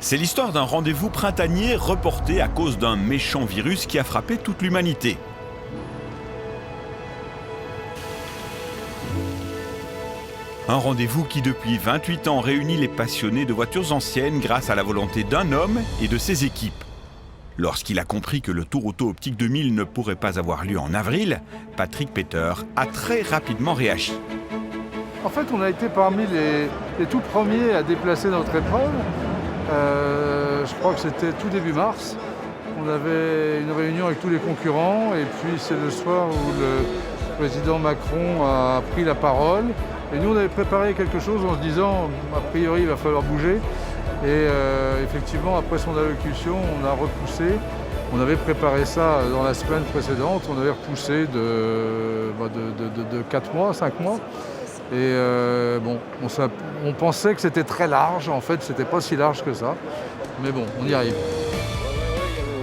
C'est l'histoire d'un rendez-vous printanier reporté à cause d'un méchant virus qui a frappé toute l'humanité. Un rendez-vous qui depuis 28 ans réunit les passionnés de voitures anciennes grâce à la volonté d'un homme et de ses équipes. Lorsqu'il a compris que le Tour Auto Optique 2000 ne pourrait pas avoir lieu en avril, Patrick Peter a très rapidement réagi. En fait, on a été parmi les tout premiers à déplacer notre épreuve. Je crois que c'était tout début mars. On avait une réunion avec tous les concurrents et puis c'est le soir où le président Macron a pris la parole. Et nous, on avait préparé quelque chose en se disant, a priori, il va falloir bouger. Et effectivement, après son allocution, on a repoussé. On avait préparé ça dans la semaine précédente. On avait repoussé de 4 mois, 5 mois. Et on pensait que c'était très large. En fait, c'était pas si large que ça. Mais bon, on y arrive.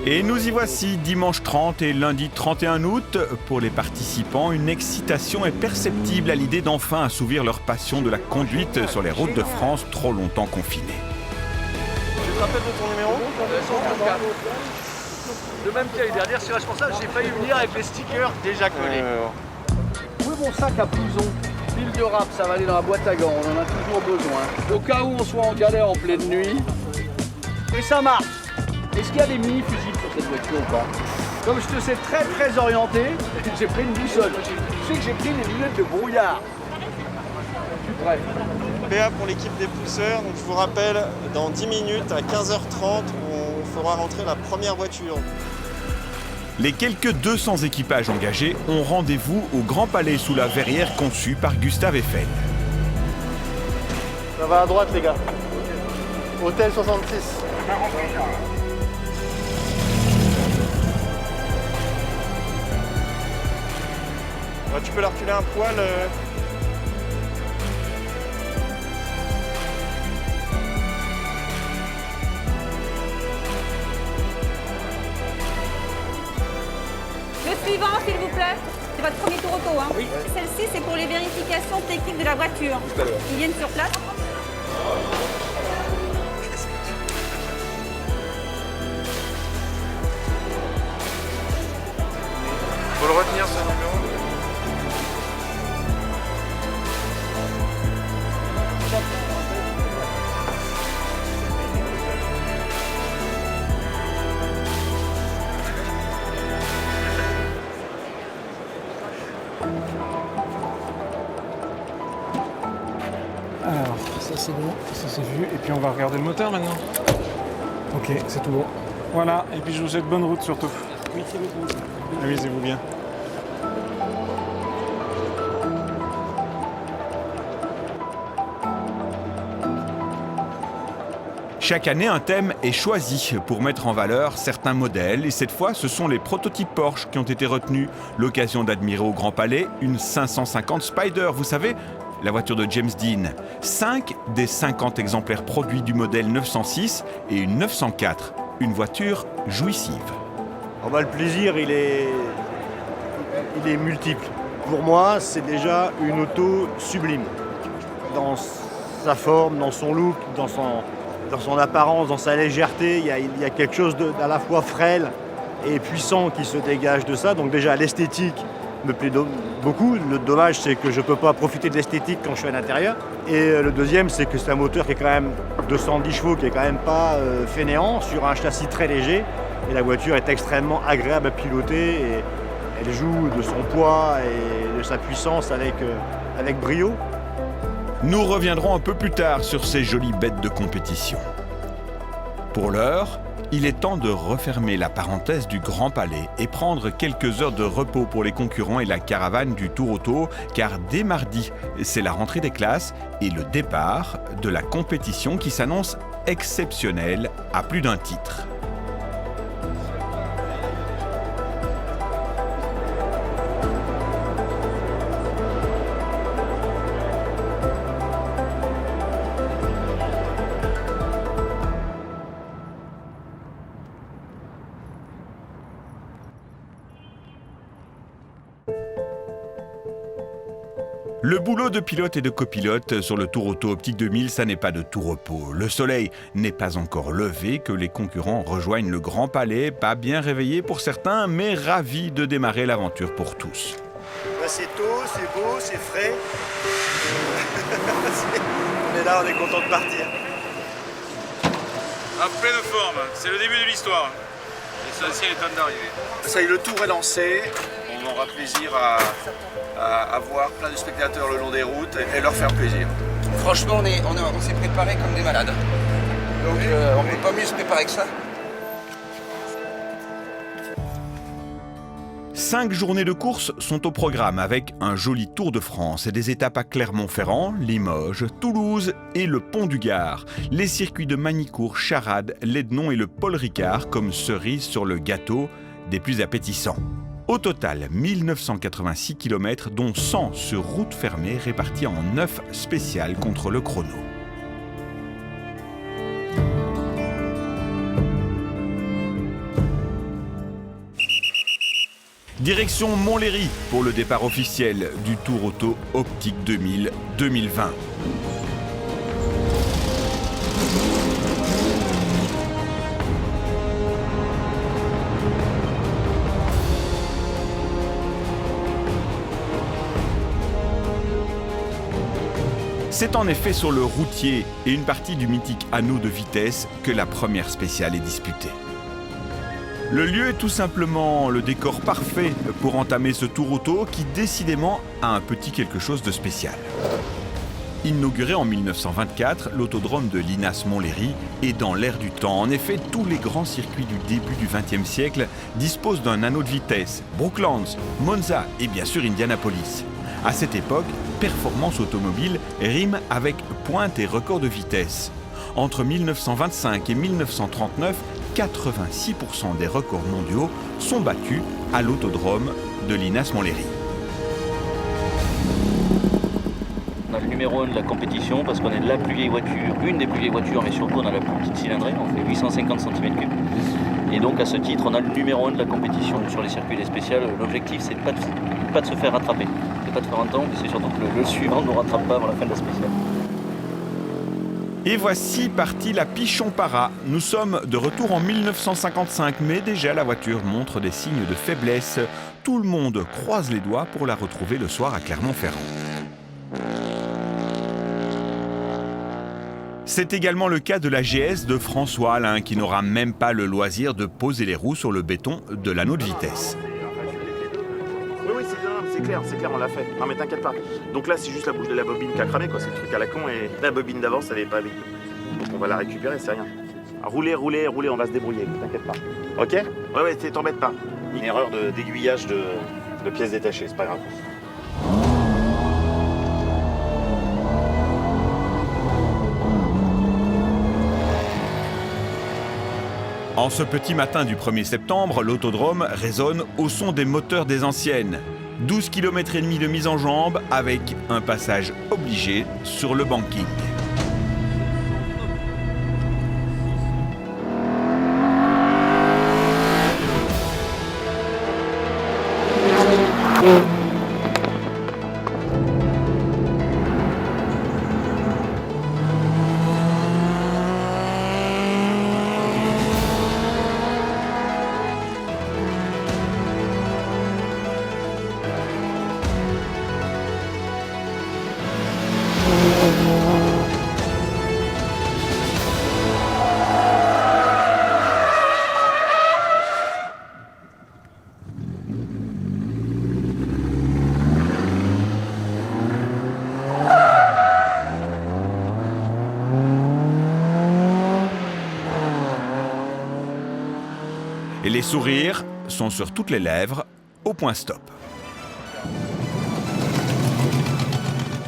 Et nous y voici, dimanche 30 et lundi 31 août. Pour les participants, une excitation est perceptible à l'idée d'enfin assouvir leur passion de la conduite sur les routes de France trop longtemps confinées. Tu te rappelles de ton numéro 134. De même qu'année dernière, c'est responsable, j'ai failli venir avec les stickers déjà collés. Où est mon sac à blouson? Fil de rap, ça va aller dans la boîte à gants, on en a toujours besoin. Au cas où on soit en galère en pleine nuit. Et ça marche. Est-ce qu'il y a des mini-fusibles sur cette voiture ou pas? Comme je te sais très orienté, j'ai pris une boussole. Tu sais que j'ai pris des lunettes de brouillard. Je suis prêt. PA pour l'équipe des pousseurs, donc je vous rappelle, dans 10 minutes à 15h30, on fera rentrer la première voiture. Les quelques 200 équipages engagés ont rendez-vous au Grand Palais sous la verrière conçue par Gustave Eiffel. Ça va à droite les gars. Hôtel 66. Ouais, tu peux la reculer un poil. Le suivant, s'il vous plaît. C'est votre premier tour auto. Hein. Oui. Celle-ci, c'est pour les vérifications techniques de la voiture. Ils viennent sur place. Faut le retenir ce numéro. Alors, ça c'est bon, ça c'est vu. Et puis on va regarder le moteur maintenant. Ok, c'est tout bon. Voilà, et puis je vous souhaite bonne route surtout. Merci beaucoup. Amusez-vous bien. Chaque année, un thème est choisi pour mettre en valeur certains modèles. Et cette fois, ce sont les prototypes Porsche qui ont été retenus. L'occasion d'admirer au Grand Palais une 550 Spider, vous savez, la voiture de James Dean. 5 des 50 exemplaires produits du modèle 906 et une 904, une voiture jouissive. Le plaisir, il est multiple. Pour moi, c'est déjà une auto sublime. Dans sa forme, dans son look, dans son apparence, dans sa légèreté, il y a quelque chose d'à la fois frêle et puissant qui se dégage de ça. Donc déjà, l'esthétique me plaît beaucoup. Le dommage, c'est que je ne peux pas profiter de l'esthétique quand je suis à l'intérieur. Et le deuxième, c'est que c'est un moteur qui est quand même 210 chevaux, qui est quand même pas fainéant, sur un châssis très léger. Et la voiture est extrêmement agréable à piloter et elle joue de son poids et de sa puissance avec brio. Nous reviendrons un peu plus tard sur ces jolies bêtes de compétition. Pour l'heure, il est temps de refermer la parenthèse du Grand Palais et prendre quelques heures de repos pour les concurrents et la caravane du Tour Auto, car dès mardi, c'est la rentrée des classes et le départ de la compétition qui s'annonce exceptionnelle à plus d'un titre. Le boulot de pilote et de copilote sur le Tour Auto Optique 2000, ça n'est pas de tout repos. Le soleil n'est pas encore levé que les concurrents rejoignent le Grand Palais, pas bien réveillés pour certains, mais ravis de démarrer l'aventure pour tous. Là, c'est tôt, c'est beau, c'est frais. On est là, on est content de partir. En pleine forme, c'est le début de l'histoire. L'essentiel est d'arriver. Ça y est, le tour est lancé. On aura plaisir à voir plein de spectateurs le long des routes et leur faire plaisir. Franchement, on s'est préparé comme des malades. Donc on ne peut pas mieux se préparer que ça. 5 journées de course sont au programme avec un joli Tour de France et des étapes à Clermont-Ferrand, Limoges, Toulouse et le Pont du Gard. Les circuits de Magny-Cours, Charade, Lédenon et le Paul Ricard comme cerise sur le gâteau des plus appétissants. Au total, 1986 km, dont 100 sur route fermée, répartis en 9 spéciales contre le chrono. Direction Montlhéry pour le départ officiel du Tour Auto Optique 2000 2020. C'est en effet sur le routier et une partie du mythique anneau de vitesse que la première spéciale est disputée. Le lieu est tout simplement le décor parfait pour entamer ce Tour Auto qui décidément a un petit quelque chose de spécial. Inauguré en 1924, l'autodrome de Linas-Montlhéry est dans l'air du temps. En effet, tous les grands circuits du début du XXe siècle disposent d'un anneau de vitesse. Brooklands, Monza et bien sûr Indianapolis. À cette époque, performance automobile rime avec pointe et record de vitesse. Entre 1925 et 1939, 86% des records mondiaux sont battus à l'autodrome de Linas-Montlhéry. On a le numéro 1 de la compétition parce qu'on est la plus vieille voiture, une des plus vieilles voitures, mais surtout on a la plus petite cylindrée, on fait 850 cm3. Et donc à ce titre, on a le numéro 1 de la compétition sur les circuits des spéciales. L'objectif, c'est pas de se faire rattraper. C'est pas de faire un temps, mais c'est surtout que le suivant ne nous rattrape pas avant la fin de la spéciale. Et voici partie la Pichon-Para. Nous sommes de retour en 1955, mais déjà la voiture montre des signes de faiblesse. Tout le monde croise les doigts pour la retrouver le soir à Clermont-Ferrand. C'est également le cas de la GS de François Alain, qui n'aura même pas le loisir de poser les roues sur le béton de l'anneau de vitesse. Oui, c'est clair, on l'a fait. Non mais t'inquiète pas. Donc là, c'est juste la bobine qui a cramé, quoi. C'est le truc à la con et la bobine d'avance, elle est pas avec nous. Donc on va la récupérer, c'est rien. Roulez, on va se débrouiller, t'inquiète pas. Ok? Ouais, t'embête pas. Une erreur d'aiguillage de pièces détachées, c'est pas grave. En ce petit matin du 1er septembre, l'autodrome résonne au son des moteurs des anciennes. 12 km et demi de mise en jambe avec un passage obligé sur le banking. Et les sourires sont sur toutes les lèvres, au point stop.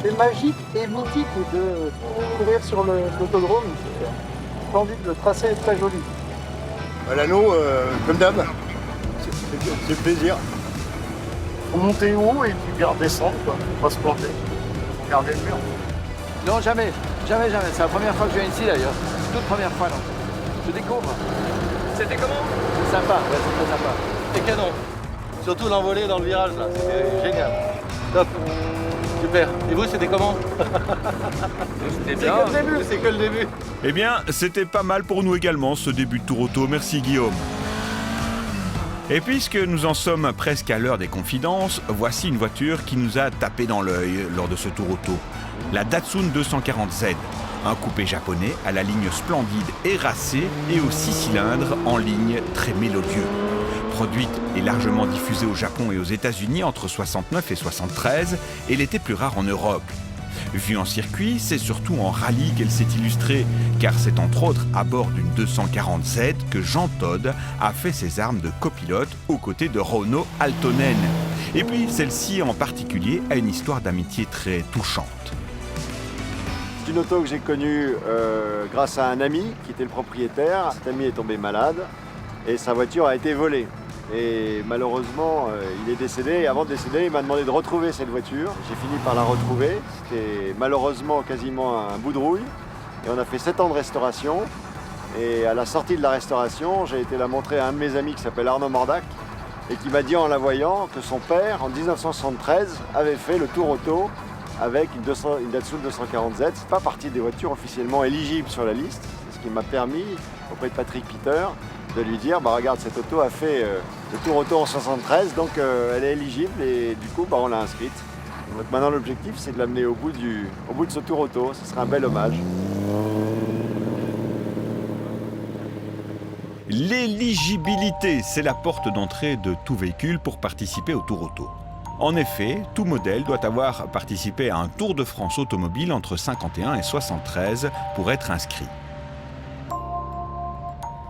C'est magique et mythique de courir sur l'autodrome. C'est splendide, le tracé est très joli. L'anneau, comme d'hab, c'est plaisir. Faut monter haut et puis bien descendre, quoi. Faut pas se planter. Faut garder le mur. Non, jamais. C'est la première fois que je viens ici d'ailleurs. Toute première fois, donc. Je découvre. C'était comment? C'est sympa, ouais, c'est très sympa. C'est canon. Surtout l'envolée dans le virage là, c'était génial. Top. Super. Et vous, c'était comment? C'était bien. C'est que le début. Eh bien, c'était pas mal pour nous également ce début de tour auto. Merci Guillaume. Et puisque nous en sommes presque à l'heure des confidences, voici une voiture qui nous a tapé dans l'œil lors de ce tour auto. La Datsun 240Z, un coupé japonais à la ligne splendide et racée et aux 6 cylindres en ligne très mélodieux. Produite et largement diffusée au Japon et aux États-Unis entre 69 et 73, elle était plus rare en Europe. Vue en circuit, c'est surtout en rallye qu'elle s'est illustrée, car c'est entre autres à bord d'une 240Z que Jean Todt a fait ses armes de copilote aux côtés de Rauno Aaltonen. Et puis celle-ci en particulier a une histoire d'amitié très touchante. C'est une auto que j'ai connue grâce à un ami qui était le propriétaire. Cet ami est tombé malade et sa voiture a été volée. Et malheureusement, il est décédé. Et avant de décéder, il m'a demandé de retrouver cette voiture. J'ai fini par la retrouver. C'était malheureusement quasiment un bout de rouille. Et on a fait 7 ans de restauration. Et à la sortie de la restauration, j'ai été la montrer à un de mes amis qui s'appelle Arnaud Mordac et qui m'a dit en la voyant que son père, en 1973, avait fait le tour auto avec une Datsun 240Z. C'est pas partie des voitures officiellement éligibles sur la liste. C'est ce qui m'a permis, auprès de Patrick Peter, de lui dire, regarde, cette auto a fait le tour auto en 73, donc elle est éligible et du coup, on l'a inscrite. Donc maintenant, l'objectif, c'est de l'amener au bout de ce tour auto. Ce sera un bel hommage. L'éligibilité, c'est la porte d'entrée de tout véhicule pour participer au tour auto. En effet, tout modèle doit avoir participé à un Tour de France automobile entre 51 et 73 pour être inscrit.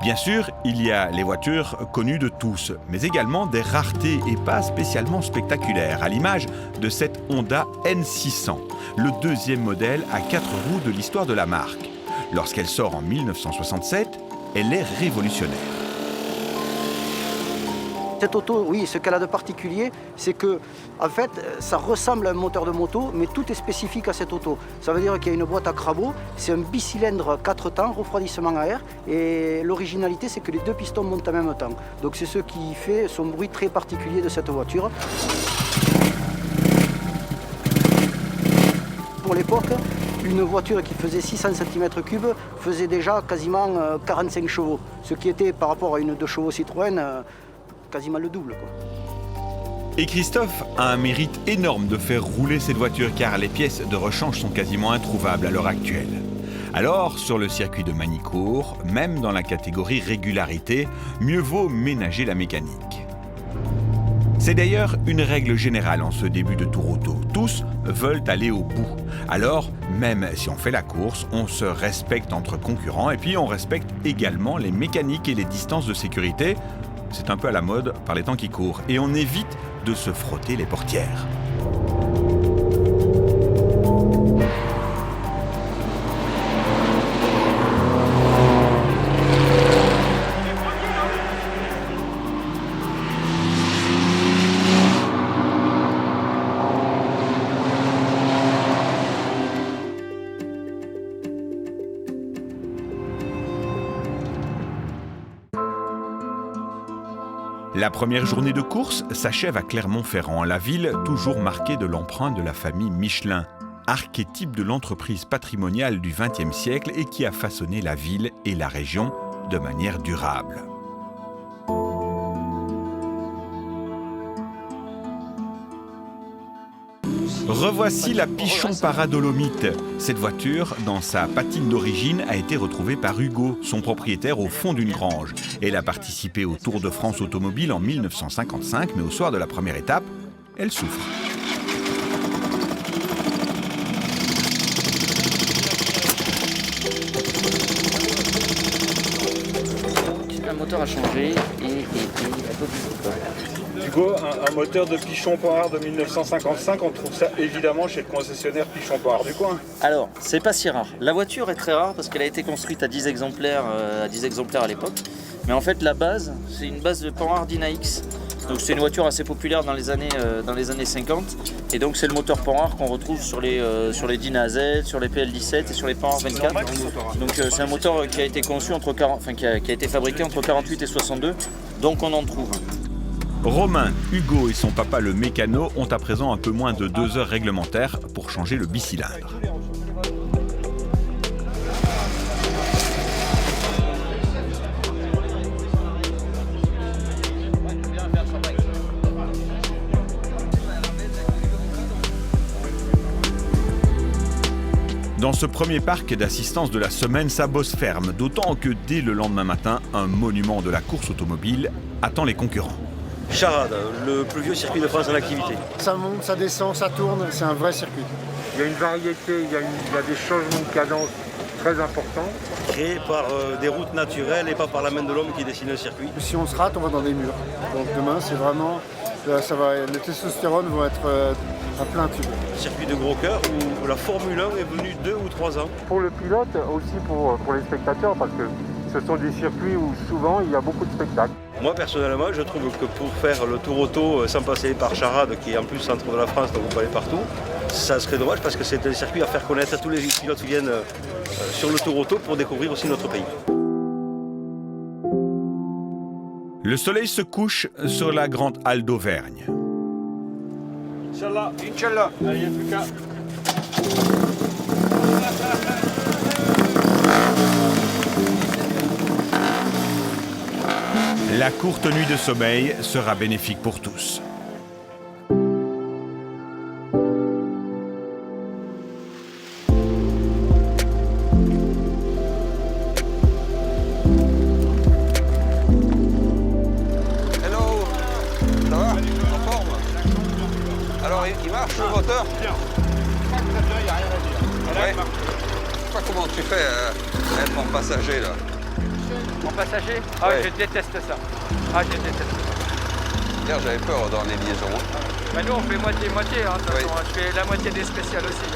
Bien sûr, il y a les voitures connues de tous, mais également des raretés et pas spécialement spectaculaires, à l'image de cette Honda N600, le deuxième modèle à 4 roues de l'histoire de la marque. Lorsqu'elle sort en 1967, elle est révolutionnaire. Cette auto, oui, ce qu'elle a de particulier, c'est que, en fait, ça ressemble à un moteur de moto, mais tout est spécifique à cette auto. Ça veut dire qu'il y a une boîte à crabot, c'est un bicylindre 4 temps, refroidissement à air, et l'originalité, c'est que les 2 pistons montent en même temps. Donc c'est ce qui fait son bruit très particulier de cette voiture. Pour l'époque, une voiture qui faisait 600 cm3 faisait déjà quasiment 45 chevaux, ce qui était, par rapport à une 2 chevaux Citroën, quasiment le double, Et Christophe a un mérite énorme de faire rouler cette voiture car les pièces de rechange sont quasiment introuvables à l'heure actuelle. Alors, sur le circuit de Magny-Cours, même dans la catégorie régularité, mieux vaut ménager la mécanique. C'est d'ailleurs une règle générale en ce début de tour auto. Tous veulent aller au bout. Alors, même si on fait la course, on se respecte entre concurrents et puis on respecte également les mécaniques et les distances de sécurité. C'est un peu à la mode par les temps qui courent et on évite de se frotter les portières. La première journée de course s'achève à Clermont-Ferrand, la ville toujours marquée de l'empreinte de la famille Michelin, archétype de l'entreprise patrimoniale du XXe siècle et qui a façonné la ville et la région de manière durable. Revoici la Pichon Paradolomite. Cette voiture, dans sa patine d'origine, a été retrouvée par Hugo, son propriétaire, au fond d'une grange. Elle a participé au Tour de France automobile en 1955, mais au soir de la première étape, elle souffre. Le moteur a changé et un peu plus. Hugo, un moteur de Pichon-Panhard de 1955, on trouve ça évidemment chez le concessionnaire Pichon-Panhard du coin. Alors, c'est pas si rare. La voiture est très rare parce qu'elle a été construite à 10 exemplaires à l'époque. Mais en fait, la base, c'est une base de Panhard Dyna-X. Donc c'est une voiture assez populaire dans les années 50. Et donc c'est le moteur Panhard qu'on retrouve sur les Dyna Z, sur les PL17 et sur les Panhard 24. Donc c'est un moteur qui a été conçu qui a été fabriqué entre 48 et 62. Donc on en trouve. Romain, Hugo et son papa le mécano ont à présent un peu moins de 2 heures réglementaires pour changer le bicylindre. Dans ce premier parc d'assistance de la semaine, ça bosse ferme, d'autant que dès le lendemain matin, un monument de la course automobile attend les concurrents. Charade, le plus vieux circuit de France en activité. Ça monte, ça descend, ça tourne, c'est un vrai circuit. Il y a une variété, il y a des changements de cadence très importants. Créé par des routes naturelles et pas par la main de l'homme qui dessine un circuit. Si on se rate, on va dans des murs. Donc demain, c'est vraiment, le testostérone va être à plein tube. Circuit de gros cœur où la Formule 1 est venue 2 ou 3 ans. Pour le pilote, aussi pour les spectateurs, parce que ce sont des circuits où souvent il y a beaucoup de spectacles. Moi personnellement, je trouve que pour faire le tour auto sans passer par Charade, qui est en plus centre de la France, donc on peut aller partout, ça serait dommage parce que c'est un circuit à faire connaître à tous les pilotes qui viennent sur le tour auto pour découvrir aussi notre pays. Le soleil se couche sur la grande halle d'Auvergne. Inch'Allah, Inch'Allah. Allez, plus qu'à. La courte nuit de sommeil sera bénéfique pour tous. Hello, ça va? En forme? Alors, il marche le moteur? Bien. Il n'y a rien à dire. Ouais. Je sais pas comment tu fais à être en passager là. En passager? Ah, ouais. Je déteste ça. Ah, je déteste. Hier, j'avais peur dans les liaisons. Bah, nous, on fait moitié-moitié. Hein, oui. Je fais la moitié des spéciales aussi.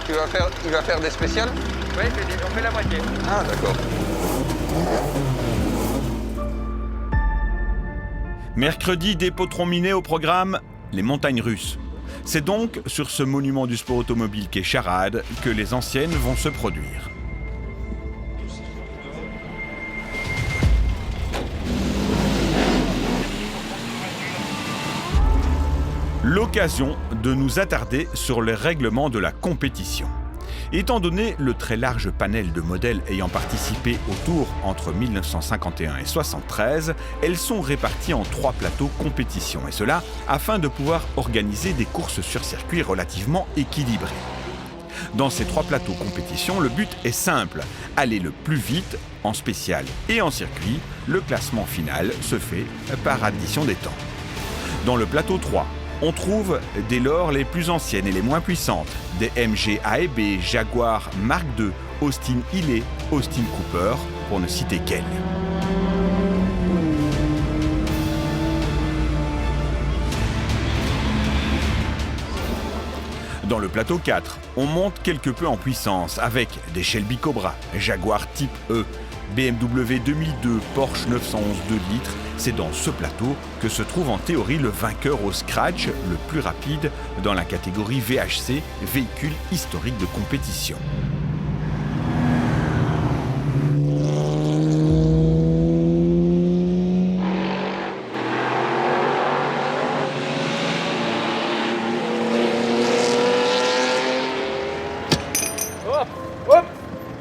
Il va faire des spéciales? Oui, on fait la moitié. Ah, d'accord. Mercredi, des potrons minés au programme, les montagnes russes. C'est donc sur ce monument du sport automobile qu'est Charade que les anciennes vont se produire. L'occasion de nous attarder sur les règlements de la compétition. Étant donné le très large panel de modèles ayant participé au Tour entre 1951 et 1973, elles sont réparties en 3 plateaux compétition, et cela afin de pouvoir organiser des courses sur circuit relativement équilibrées. Dans ces 3 plateaux compétition, le but est simple, aller le plus vite en spécial et en circuit. Le classement final se fait par addition des temps. Dans le plateau 3, on trouve dès lors les plus anciennes et les moins puissantes, des MG A et B, Jaguar Mark II, Austin Hilley, Austin Cooper, pour ne citer qu'elles. Dans le plateau 4, on monte quelque peu en puissance avec des Shelby Cobra, Jaguar Type E, BMW 2002, Porsche 911 2 litres. C'est dans ce plateau que se trouve en théorie le vainqueur au scratch le plus rapide dans la catégorie VHC, véhicule historique de compétition.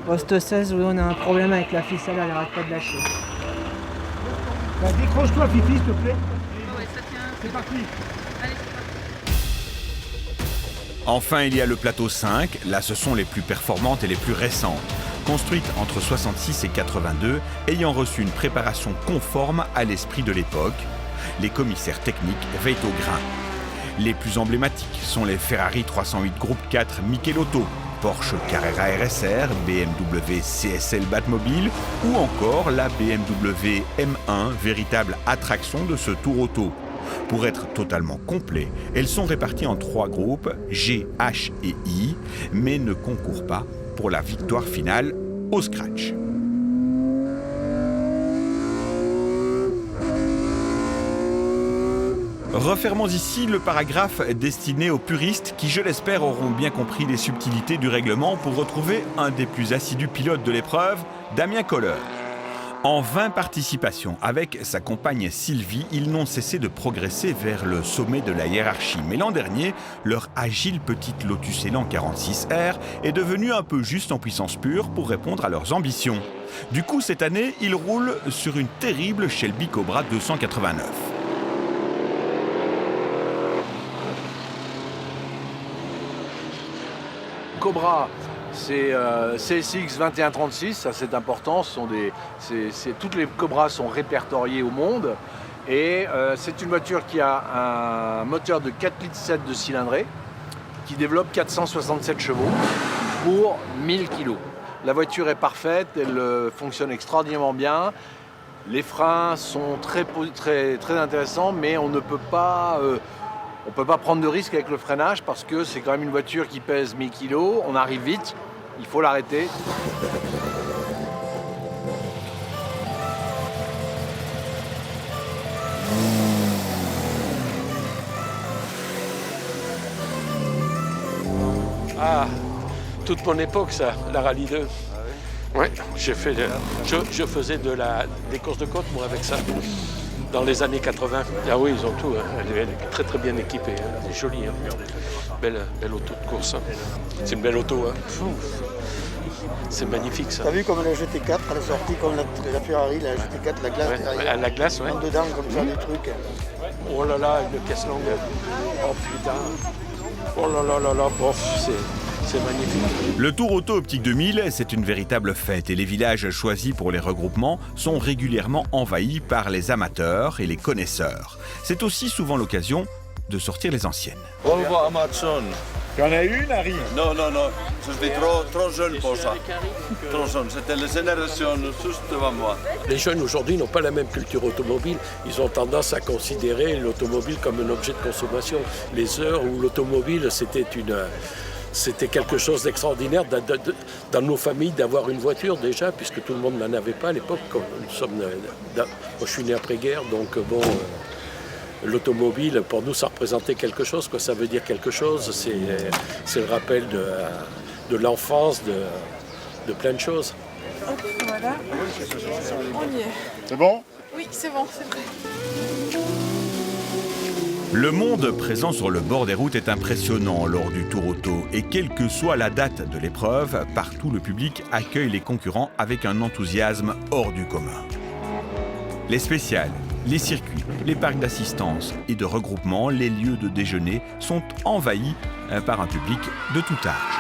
Poste 16, oui, on a un problème avec la ficelle, elle arrête pas de lâcher. Bah, décroche-toi, Fifi, s'il te plaît. Ouais, ça tient. C'est parti. Allez, c'est parti. Enfin, il y a le plateau 5. Là, ce sont les plus performantes et les plus récentes. Construites entre 66 et 82, ayant reçu une préparation conforme à l'esprit de l'époque. Les commissaires techniques veillent au grain. Les plus emblématiques sont les Ferrari 308 Groupe 4 Michelotto, Porsche Carrera RSR, BMW CSL Batmobile ou encore la BMW M1, véritable attraction de ce Tour auto. Pour être totalement complet, elles sont réparties en 3 groupes, G, H et I, mais ne concourent pas pour la victoire finale au scratch. Refermons ici le paragraphe destiné aux puristes qui, je l'espère, auront bien compris les subtilités du règlement pour retrouver un des plus assidus pilotes de l'épreuve, Damien Koller. En 20 participations avec sa compagne Sylvie, ils n'ont cessé de progresser vers le sommet de la hiérarchie. Mais l'an dernier, leur agile petite Lotus Elan 46R est devenue un peu juste en puissance pure pour répondre à leurs ambitions. Du coup, cette année, ils roulent sur une terrible Shelby Cobra 289. Cobra, c'est CSX 2136, ça c'est important. Toutes les Cobras sont répertoriées au monde. Et c'est une voiture qui a un moteur de 4,7 litres de cylindrée qui développe 467 chevaux pour 1000 kg. La voiture est parfaite, elle fonctionne extraordinairement bien. Les freins sont très intéressants, mais on ne peut pas prendre de risque avec le freinage parce que c'est quand même une voiture qui pèse 1000 kg. On arrive vite, il faut l'arrêter. Ah, toute mon époque, ça, la Rallye 2. Oui, je faisais des courses de côte, moi, avec ça, dans les années 80. Ah oui, ils ont tout, hein. Elle est très très bien équipée, hein. Elle est jolie, hein. Belle auto de course. Hein. C'est une belle auto, hein. C'est magnifique, ça. T'as vu comme la GT4, elle est sortie comme la Ferrari, la GT4, la glace derrière. La glace, oui. En dedans, comme ça, des trucs. Oh là là, une caisse longue. Oh putain. Oh là là là là, bof, c'est magnifique. Le Tour Auto Optique 2000, c'est une véritable fête et les villages choisis pour les regroupements sont régulièrement envahis par les amateurs et les connaisseurs. C'est aussi souvent l'occasion de sortir les anciennes. Volvo Amazon. Tu en as une, Harry? Non, j'étais trop jeune pour ça. Trop jeune, c'était la génération juste devant moi. Les jeunes aujourd'hui n'ont pas la même culture automobile. Ils ont tendance à considérer l'automobile comme un objet de consommation. Les heures où l'automobile, c'était quelque chose d'extraordinaire dans nos familles d'avoir une voiture déjà, puisque tout le monde n'en avait pas à l'époque. Moi, je suis né après-guerre, donc bon... L'automobile, pour nous, ça représentait quelque chose, quoi. Ça veut dire quelque chose, c'est le rappel de l'enfance, de plein de choses. Hop, voilà, on y est. C'est bon? Oui, c'est bon, c'est prêt. Le monde présent sur le bord des routes est impressionnant lors du Tour Auto et quelle que soit la date de l'épreuve, partout le public accueille les concurrents avec un enthousiasme hors du commun. Les spéciales, les circuits, les parcs d'assistance et de regroupement, les lieux de déjeuner sont envahis par un public de tout âge.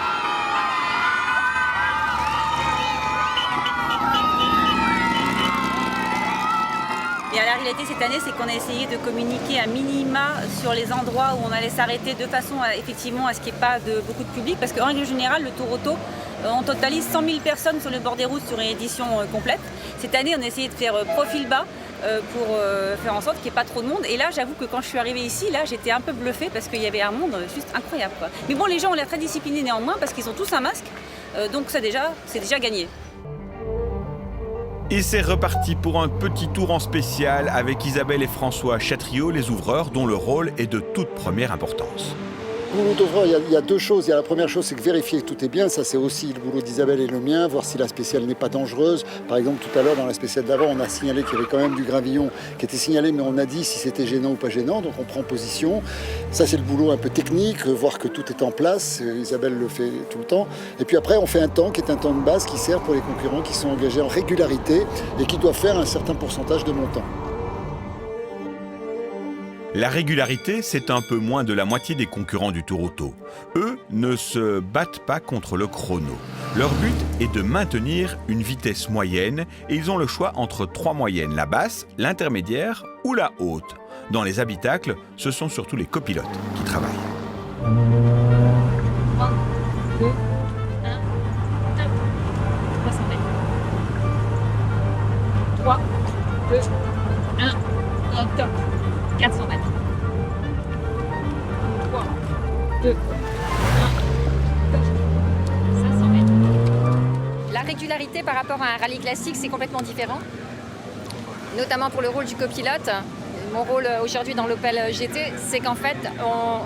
Et la réalité cette année, c'est qu'on a essayé de communiquer un minima sur les endroits où on allait s'arrêter de façon effectivement à ce qu'il n'y ait pas beaucoup de public. Parce qu'en règle générale, le Tour Auto, on totalise 100 000 personnes sur le bord des routes sur une édition complète. Cette année, on a essayé de faire profil bas pour faire en sorte qu'il n'y ait pas trop de monde. Et là, j'avoue que quand je suis arrivée ici, là, j'étais un peu bluffée parce qu'il y avait un monde juste incroyable, quoi. Mais bon, les gens ont l'air très disciplinés néanmoins parce qu'ils ont tous un masque. Donc c'est déjà gagné. Et c'est reparti pour un petit tour en spécial avec Isabelle et François Chatriot, les ouvreurs, dont le rôle est de toute première importance. Pour l'auto-ouvreur, il y a deux choses. Il y a la première chose, c'est que vérifier que tout est bien. Ça, c'est aussi le boulot d'Isabelle et le mien, voir si la spéciale n'est pas dangereuse. Par exemple, tout à l'heure, dans la spéciale d'avant, on a signalé qu'il y avait quand même du gravillon qui était signalé, mais on a dit si c'était gênant ou pas gênant. Donc, on prend position. Ça, c'est le boulot un peu technique, voir que tout est en place. Isabelle le fait tout le temps. Et puis après, on fait un temps qui est un temps de base qui sert pour les concurrents qui sont engagés en régularité et qui doivent faire un certain pourcentage de montant. La régularité, c'est un peu moins de la moitié des concurrents du Tour Auto. Eux ne se battent pas contre le chrono. Leur but est de maintenir une vitesse moyenne et ils ont le choix entre 3 moyennes, la basse, l'intermédiaire ou la haute. Dans les habitacles, ce sont surtout les copilotes qui travaillent. 3, 2, 1, top. 300 mètres. 3, 2, 1, top. 400 mètres. 3, 2, 1, 500 mètres. La régularité par rapport à un rallye classique, c'est complètement différent. Notamment pour le rôle du copilote. Mon rôle aujourd'hui dans l'Opel GT, c'est qu'en fait,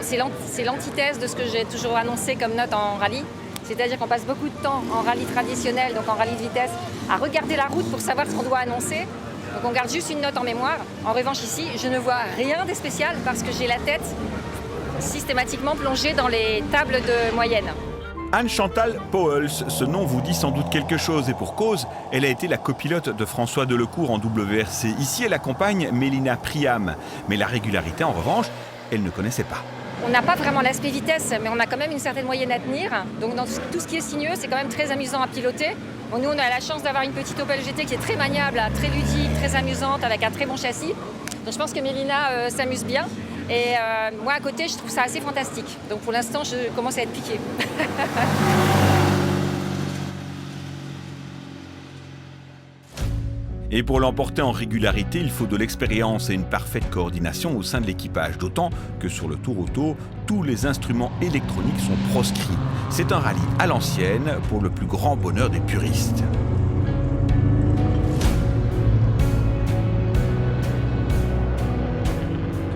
c'est l'antithèse de ce que j'ai toujours annoncé comme note en rallye. C'est-à-dire qu'on passe beaucoup de temps en rallye traditionnel, donc en rallye de vitesse, à regarder la route pour savoir ce qu'on doit annoncer. Donc on garde juste une note en mémoire. En revanche ici, je ne vois rien de spécial parce que j'ai la tête systématiquement plongée dans les tables de moyenne. Anne-Chantal Pauwels, ce nom vous dit sans doute quelque chose et pour cause, elle a été la copilote de François Delecourt en WRC. Ici, elle accompagne Mélina Priam, mais la régularité en revanche, elle ne connaissait pas. On n'a pas vraiment l'aspect vitesse, mais on a quand même une certaine moyenne à tenir. Donc dans tout ce qui est sinueux, c'est quand même très amusant à piloter. Bon, nous, on a la chance d'avoir une petite Opel GT qui est très maniable, très ludique, très amusante, avec un très bon châssis. Donc je pense que Mélina s'amuse bien. Et moi, à côté, je trouve ça assez fantastique. Donc pour l'instant, je commence à être piquée. Et pour l'emporter en régularité, il faut de l'expérience et une parfaite coordination au sein de l'équipage. D'autant que sur le Tour Auto, tous les instruments électroniques sont proscrits. C'est un rallye à l'ancienne pour le plus grand bonheur des puristes.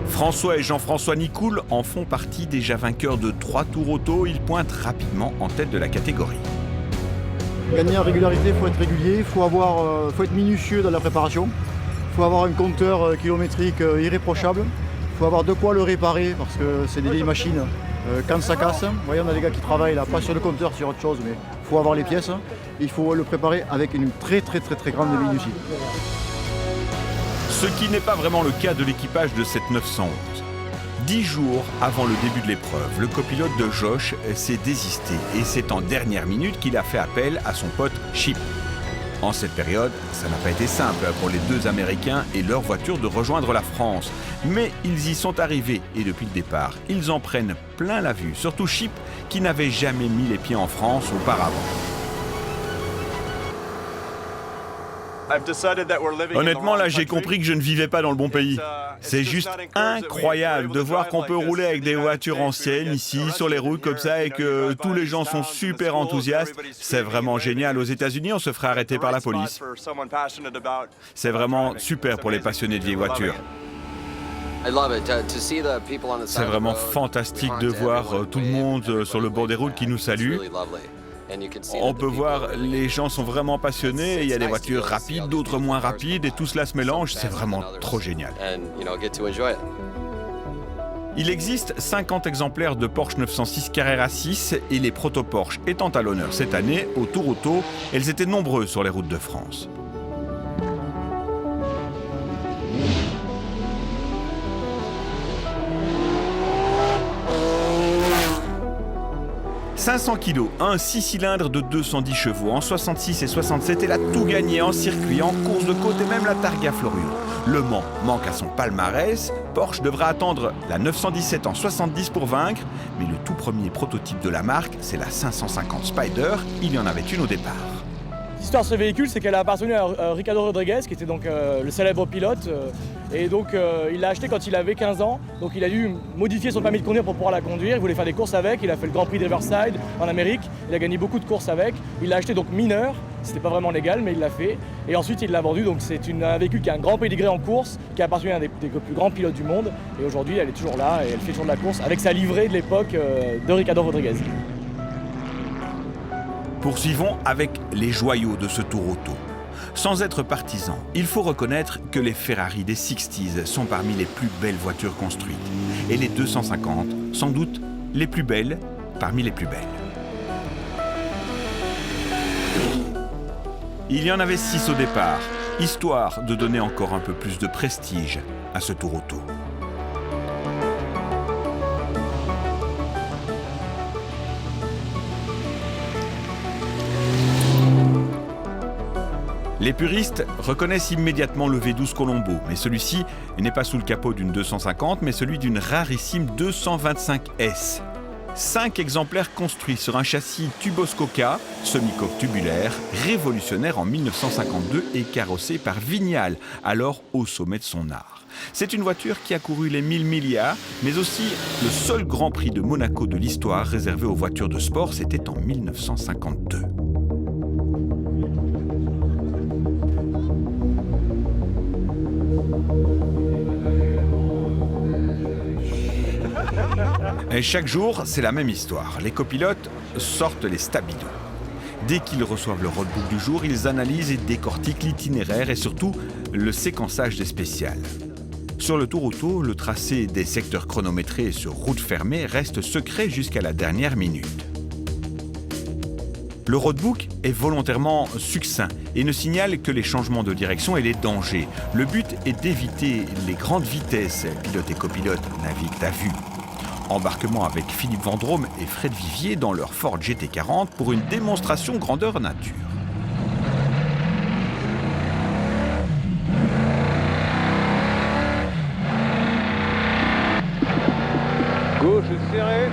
François et Jean-François Nicoul en font partie, déjà vainqueurs de 3 Tours Auto. Ils pointent rapidement en tête de la catégorie. Gagner en régularité, il faut être régulier, il faut être minutieux dans la préparation, il faut avoir un compteur kilométrique irréprochable, il faut avoir de quoi le réparer parce que c'est des vieilles machines. Quand ça casse, vous voyez, on a des gars qui travaillent là, pas sur le compteur, sur autre chose, mais il faut avoir les pièces, il faut le préparer avec une très grande minutie. Ce qui n'est pas vraiment le cas de l'équipage de cette 911. 10 jours avant le début de l'épreuve, le copilote de Josh s'est désisté et c'est en dernière minute qu'il a fait appel à son pote Chip. En cette période, ça n'a pas été simple pour les deux Américains et leur voiture de rejoindre la France. Mais ils y sont arrivés et depuis le départ, ils en prennent plein la vue, surtout Chip qui n'avait jamais mis les pieds en France auparavant. Honnêtement, là, j'ai compris que je ne vivais pas dans le bon pays. C'est juste incroyable de voir qu'on peut rouler avec des voitures anciennes ici, sur les routes comme ça, et que tous les gens sont super enthousiastes. C'est vraiment génial. Aux États-Unis, on se ferait arrêter par la police. C'est vraiment super pour les passionnés de vieilles voitures. C'est vraiment fantastique de voir tout le monde sur le bord des routes qui nous salue. On peut voir, les gens sont vraiment passionnés, il y a des voitures rapides, d'autres moins rapides, et tout cela se mélange, c'est vraiment trop génial. Il existe 50 exemplaires de Porsche 906 Carrera 6 et les proto-Porsche étant à l'honneur cette année, au Tour Auto, elles étaient nombreuses sur les routes de France. « 500 kg, un 6 cylindres de 210 chevaux. En 66 et 67, elle a tout gagné en circuit, en course de côte et même la Targa Florio. Le Mans manque à son palmarès. Porsche devra attendre la 917 en 70 pour vaincre. Mais le tout premier prototype de la marque, c'est la 550 Spider. Il y en avait une au départ. L'histoire de ce véhicule, c'est qu'elle a appartenu à Ricardo Rodriguez, qui était donc le célèbre pilote. Et donc il l'a acheté quand il avait 15 ans. Donc il a dû modifier son permis de conduire pour pouvoir la conduire. Il voulait faire des courses avec. Il a fait le Grand Prix de Riverside en Amérique. Il a gagné beaucoup de courses avec. Il l'a acheté donc mineur. C'était pas vraiment légal, mais il l'a fait. Et ensuite il l'a vendu. Donc c'est un véhicule qui a un grand pédigré en course, qui appartient à un des plus grands pilotes du monde. Et aujourd'hui elle est toujours là et elle fait toujours de la course avec sa livrée de l'époque de Ricardo Rodriguez. Poursuivons avec les joyaux de ce Tour Auto. Sans être partisan, il faut reconnaître que les Ferrari des 60s sont parmi les plus belles voitures construites. Et les 250, sans doute les plus belles parmi les plus belles. Il y en avait 6 au départ, histoire de donner encore un peu plus de prestige à ce Tour Auto. Les puristes reconnaissent immédiatement le V12 Colombo, mais celui-ci n'est pas sous le capot d'une 250, mais celui d'une rarissime 225S. 5 exemplaires construits sur un châssis Tuboscoca, semi-coque tubulaire, révolutionnaire en 1952 et carrossé par Vignal, alors au sommet de son art. C'est une voiture qui a couru les 1000 milliards, mais aussi le seul Grand Prix de Monaco de l'histoire réservé aux voitures de sport, c'était en 1952. Et chaque jour, c'est la même histoire. Les copilotes sortent les stabilos. Dès qu'ils reçoivent le roadbook du jour, ils analysent et décortiquent l'itinéraire et surtout le séquençage des spéciales. Sur le tour auto, le tracé des secteurs chronométrés sur route fermée reste secret jusqu'à la dernière minute. Le roadbook est volontairement succinct et ne signale que les changements de direction et les dangers. Le but est d'éviter les grandes vitesses. Pilote et copilote naviguent à vue. Embarquement avec Philippe Vendrome et Fred Vivier dans leur Ford GT40 pour une démonstration grandeur nature. Gauche serré.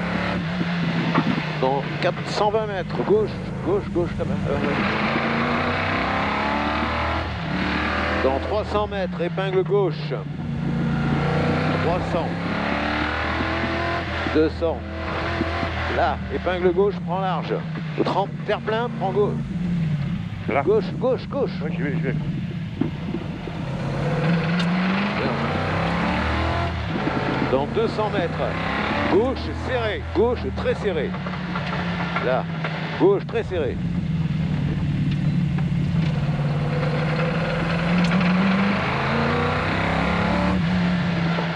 Dans 420 mètres. Gauche là-bas. Dans 300 mètres, épingle gauche. 300. 200. Là, épingle gauche, prends large. Au 30, terre-plein, prends gauche. Là. Gauche. Ouais, j'y vais. Dans 200 mètres, gauche serré, gauche très serré. Là, gauche très serré.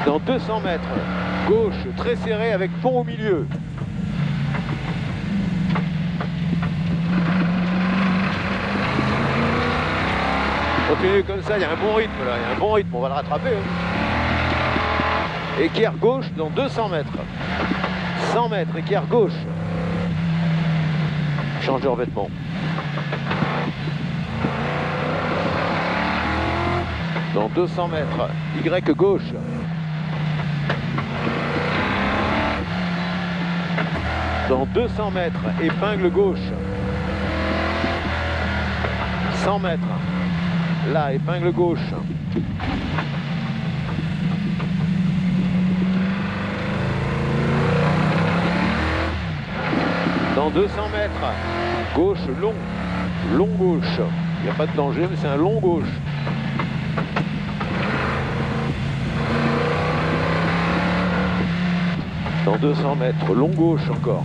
Dans 200 mètres, gauche très serré avec pont au milieu. Continue comme ça, il y a un bon rythme là, on va le rattraper. Hein. Équerre gauche dans 200 mètres. 100 mètres, équerre gauche. Change de revêtement. Dans 200 mètres, Y gauche. Dans 200 mètres, épingle gauche. 100 mètres. Là, épingle gauche. Dans 200 mètres, gauche long. Long gauche. Il n'y a pas de danger, mais c'est un long gauche. Dans 200 mètres, long gauche encore.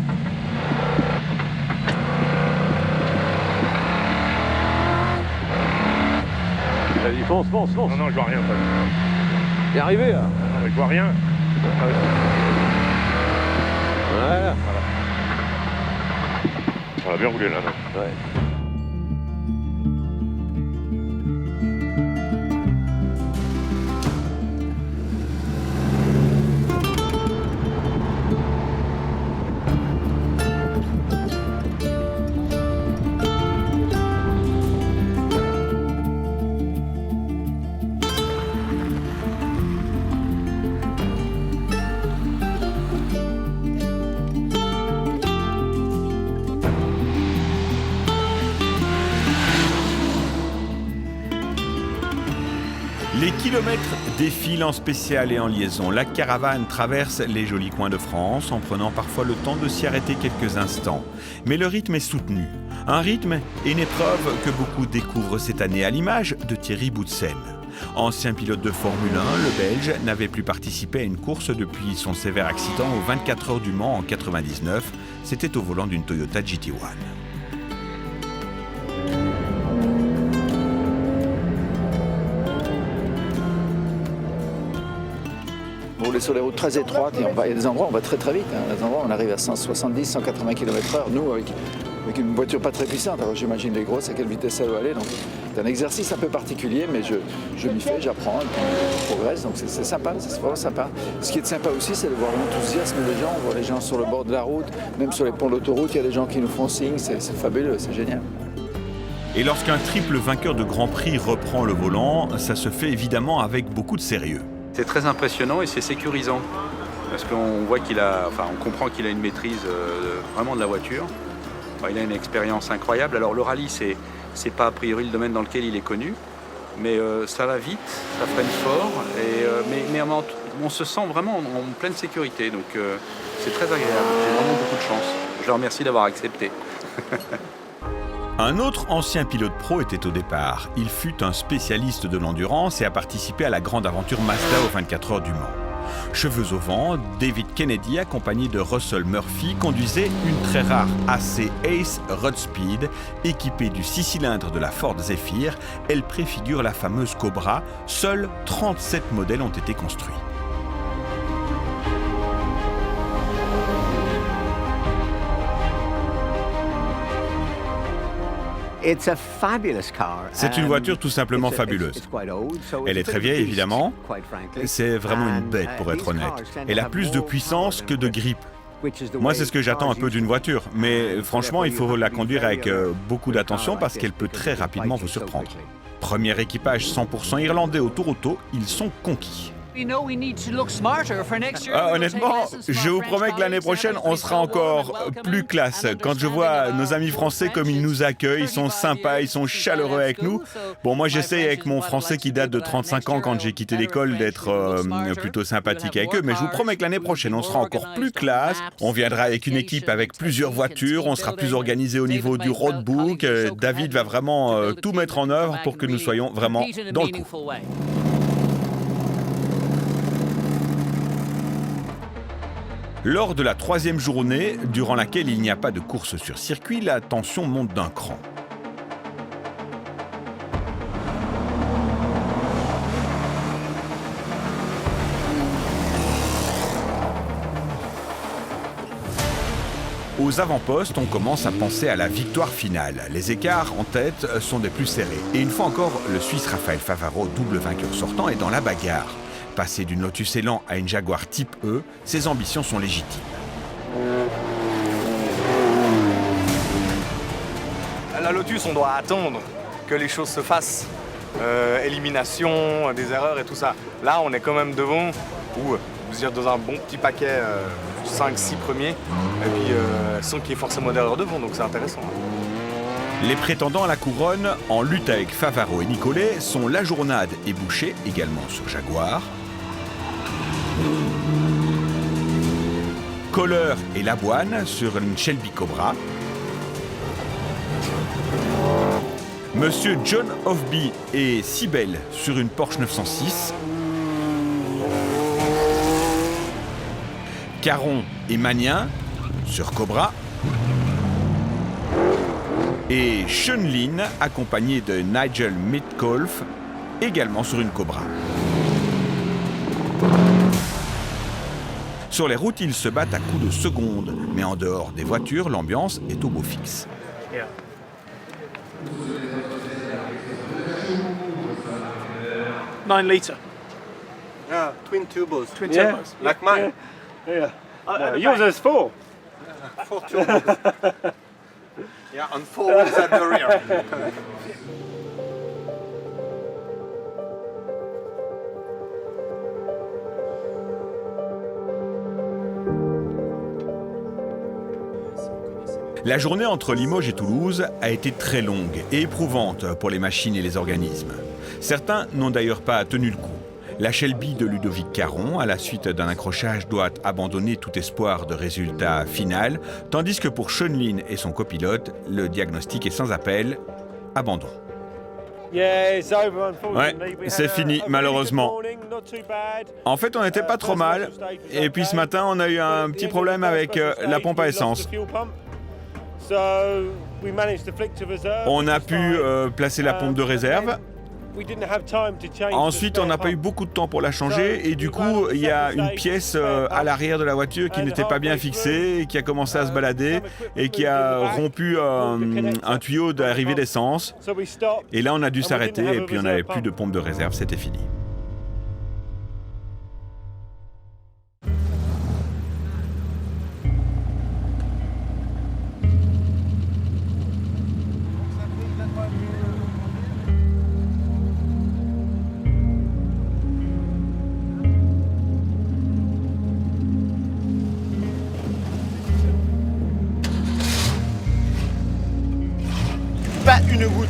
Vas-y, fonce. Non, je vois rien. T'es arrivé là? Je vois rien. Voilà. On a bien roulé là, non? Ouais. Les kilomètres défilent en spécial et en liaison. La caravane traverse les jolis coins de France en prenant parfois le temps de s'y arrêter quelques instants. Mais le rythme est soutenu. Un rythme et une épreuve que beaucoup découvrent cette année à l'image de Thierry Boutsen. Ancien pilote de Formule 1, le Belge n'avait plus participé à une course depuis son sévère accident aux 24 heures du Mans en 99. C'était au volant d'une Toyota GT1. rouler sur les routes très étroites et il y a des endroits où on va très vite. Des endroits où on arrive à 170, 180 km/h. Nous, avec une voiture pas très puissante, alors j'imagine les grosses, à quelle vitesse ça doit aller. Donc c'est un exercice un peu particulier, mais je m'y fais, j'apprends, et puis je progresse. Donc c'est sympa, c'est vraiment sympa. Ce qui est sympa aussi, c'est de voir l'enthousiasme des gens. On voit les gens sur le bord de la route, même sur les ponts d'autoroute, il y a des gens qui nous font signe, c'est fabuleux, c'est génial. Et lorsqu'un triple vainqueur de Grand Prix reprend le volant, ça se fait évidemment avec beaucoup de sérieux. C'est très impressionnant et c'est sécurisant parce qu'on voit on comprend qu'il a une maîtrise vraiment de la voiture. Il a une expérience incroyable. Alors le rallye, c'est pas a priori le domaine dans lequel il est connu, mais ça va vite, ça freine fort, mais on se sent vraiment en pleine sécurité. Donc c'est très agréable. J'ai vraiment beaucoup de chance. Je le remercie d'avoir accepté. Un autre ancien pilote pro était au départ. Il fut un spécialiste de l'endurance et a participé à la grande aventure Mazda aux 24 heures du Mans. Cheveux au vent, David Kennedy, accompagné de Russell Murphy, conduisait une très rare AC Ace Roadspeed, équipée du 6 cylindres de la Ford Zephyr. Elle préfigure la fameuse Cobra. Seuls 37 modèles ont été construits. C'est une voiture tout simplement fabuleuse. Elle est très vieille, évidemment. C'est vraiment une bête, pour être honnête. Elle a plus de puissance que de grippe. Moi, c'est ce que j'attends un peu d'une voiture. Mais franchement, il faut la conduire avec beaucoup d'attention parce qu'elle peut très rapidement vous surprendre. Premier équipage 100% irlandais au Tour Auto, ils sont conquis. Honnêtement, je vous promets que l'année prochaine, on sera encore plus classe. Quand je vois nos amis français comme ils nous accueillent, ils sont sympas, ils sont chaleureux avec nous. Bon, moi j'essaie avec mon français qui date de 35 ans quand j'ai quitté l'école d'être plutôt sympathique avec eux. Mais je vous promets que l'année prochaine, on sera encore plus classe. On viendra avec une équipe avec plusieurs voitures, on sera plus organisé au niveau du roadbook. David va vraiment tout mettre en œuvre pour que nous soyons vraiment dans le coup. Lors de la 3e journée, durant laquelle il n'y a pas de course sur circuit, la tension monte d'un cran. Aux avant-postes, on commence à penser à la victoire finale. Les écarts en tête sont des plus serrés. Et une fois encore, le Suisse Raphaël Favaro, double vainqueur sortant, est dans la bagarre. Passer d'une Lotus Elan à une Jaguar Type E, ses ambitions sont légitimes. La Lotus, on doit attendre que les choses se fassent. Élimination, des erreurs et tout ça. Là, on est quand même devant, ou vous dire dans un bon petit paquet, 5-6 premiers, et puis sans qu'il y ait forcément d'erreurs devant, donc c'est intéressant. Les prétendants à la couronne, en lutte avec Favaro et Nicolet, sont La Journade et Boucher, également sur Jaguar. Kohler et Laboine sur une Shelby Cobra. Monsieur John Offby et Sibel sur une Porsche 906. Caron et Magnin sur Cobra. Et Sean Lynn, accompagné de Nigel Metcalfe, également sur une Cobra. Sur les routes, ils se battent à coups de secondes, mais en dehors des voitures, l'ambiance est au beau fixe. Yeah. 9 litre. Yeah, twin turbos. Twin turbos. Like mine. Yeah. Yours has 4. 4 turbos. Yeah, and 4 wheels at the rear. La journée entre Limoges et Toulouse a été très longue et éprouvante pour les machines et les organismes. Certains n'ont d'ailleurs pas tenu le coup. La Shelby de Ludovic Caron, à la suite d'un accrochage, doit abandonner tout espoir de résultat final, tandis que pour Sean Lynn et son copilote, le diagnostic est sans appel, abandon. Ouais, c'est fini, malheureusement. En fait, on n'était pas trop mal, et puis ce matin, on a eu un petit problème avec la pompe à essence. On a pu placer la pompe de réserve. Ensuite, on n'a pas eu beaucoup de temps pour la changer et du coup, il y a une pièce à l'arrière de la voiture qui n'était pas bien fixée et qui a commencé à se balader et qui a rompu un tuyau d'arrivée d'essence. Et là, on a dû s'arrêter et puis on n'avait plus de pompe de réserve, c'était fini. Pas une goutte.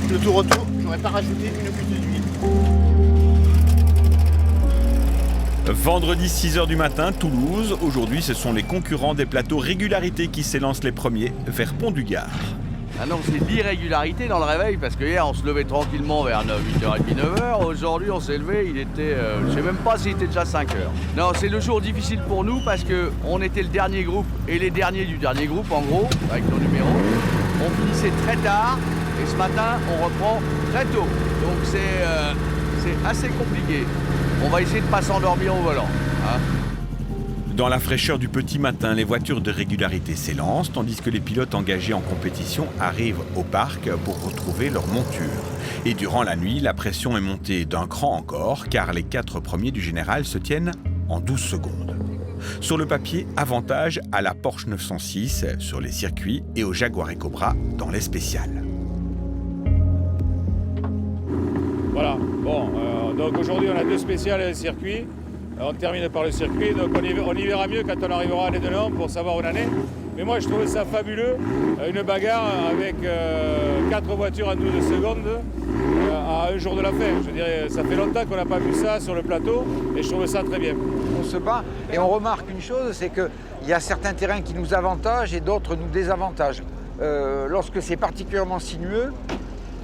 Le Tour Auto, j'aurais pas rajouté une goutte d'huile. Vendredi 6h du matin, Toulouse. Aujourd'hui, ce sont les concurrents des plateaux régularité qui s'élancent les premiers vers Pont-du-Gard. Ah non, c'est l'irrégularité dans le réveil, parce que hier on se levait tranquillement vers 8h30, 9h. Aujourd'hui on s'est levé, il était, je sais même pas s'il était déjà 5h. Non, c'est le jour difficile pour nous parce qu'on était le dernier groupe et les derniers du dernier groupe en gros, avec nos numéros. On finissait très tard et ce matin on reprend très tôt. Donc c'est assez compliqué. On va essayer de ne pas s'endormir au volant. Hein. Dans la fraîcheur du petit matin, les voitures de régularité s'élancent, tandis que les pilotes engagés en compétition arrivent au parc pour retrouver leur monture. Et durant la nuit, la pression est montée d'un cran encore, car les 4 premiers du général se tiennent en 12 secondes. Sur le papier, avantage à la Porsche 906 sur les circuits et au Jaguar E-Cobra dans les spéciales. Voilà, bon, donc aujourd'hui on a 2 spéciales et un circuit. On termine par le circuit, donc on y verra mieux quand on arrivera à l'année de Nantes pour savoir où on en est. Mais moi je trouvais ça fabuleux, une bagarre avec 4 voitures en 12 secondes à un jour de la fin. Je dirais, ça fait longtemps qu'on n'a pas vu ça sur le plateau et je trouve ça très bien. On se bat et on remarque une chose, c'est qu'il y a certains terrains qui nous avantagent et d'autres nous désavantagent. Lorsque c'est particulièrement sinueux,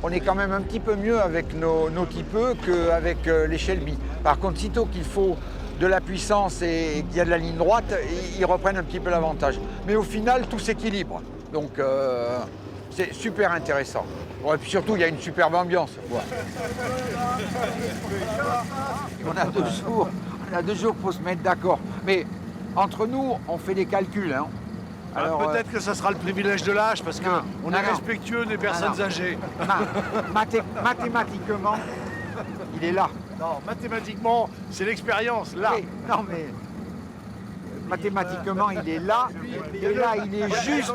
on est quand même un petit peu mieux avec nos typeux qu'avec les Shelby. Par contre, sitôt qu'il faut de la puissance et qu'il y a de la ligne droite, ils reprennent un petit peu l'avantage. Mais au final, tout s'équilibre. Donc, c'est super intéressant. Bon, et puis surtout, il y a une superbe ambiance. Ouais. On a 2 jours pour se mettre d'accord. Mais entre nous, on fait des calculs. Hein. Alors, peut-être que ça sera le privilège de l'âge, parce qu'on est respectueux des personnes âgées. Mathématiquement, il est là. Non, mathématiquement, c'est l'expérience, là. Oui, non, mais mathématiquement, il est là. Et là, il est juste...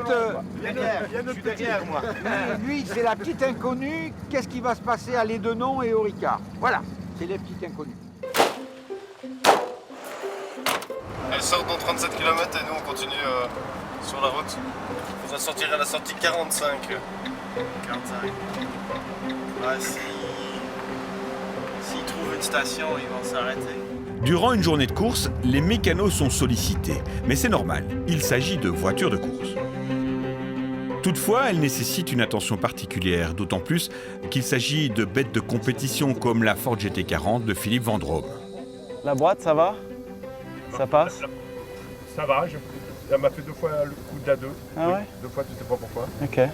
Je suis derrière, moi. Lui, c'est la petite inconnue. Qu'est-ce qui va se passer à l'Édenon et au Ricard? Voilà, c'est les petites inconnues. Elle sort dans 37 km et nous, on continue sur la route. On va sortir à la sortie 45. 45. Ouais, s'ils trouvent une station, ils vont s'arrêter. Durant une journée de course, les mécanos sont sollicités, mais c'est normal, il s'agit de voitures de course. Toutefois, elles nécessitent une attention particulière, d'autant plus qu'il s'agit de bêtes de compétition comme la Ford GT40 de Philippe Vendrome. La boîte, ça va? Ça passe? Ça va, elle m'a fait 2 fois le coup de la 2. Ah ouais? 2 fois, tu sais pas pourquoi. Ok. Et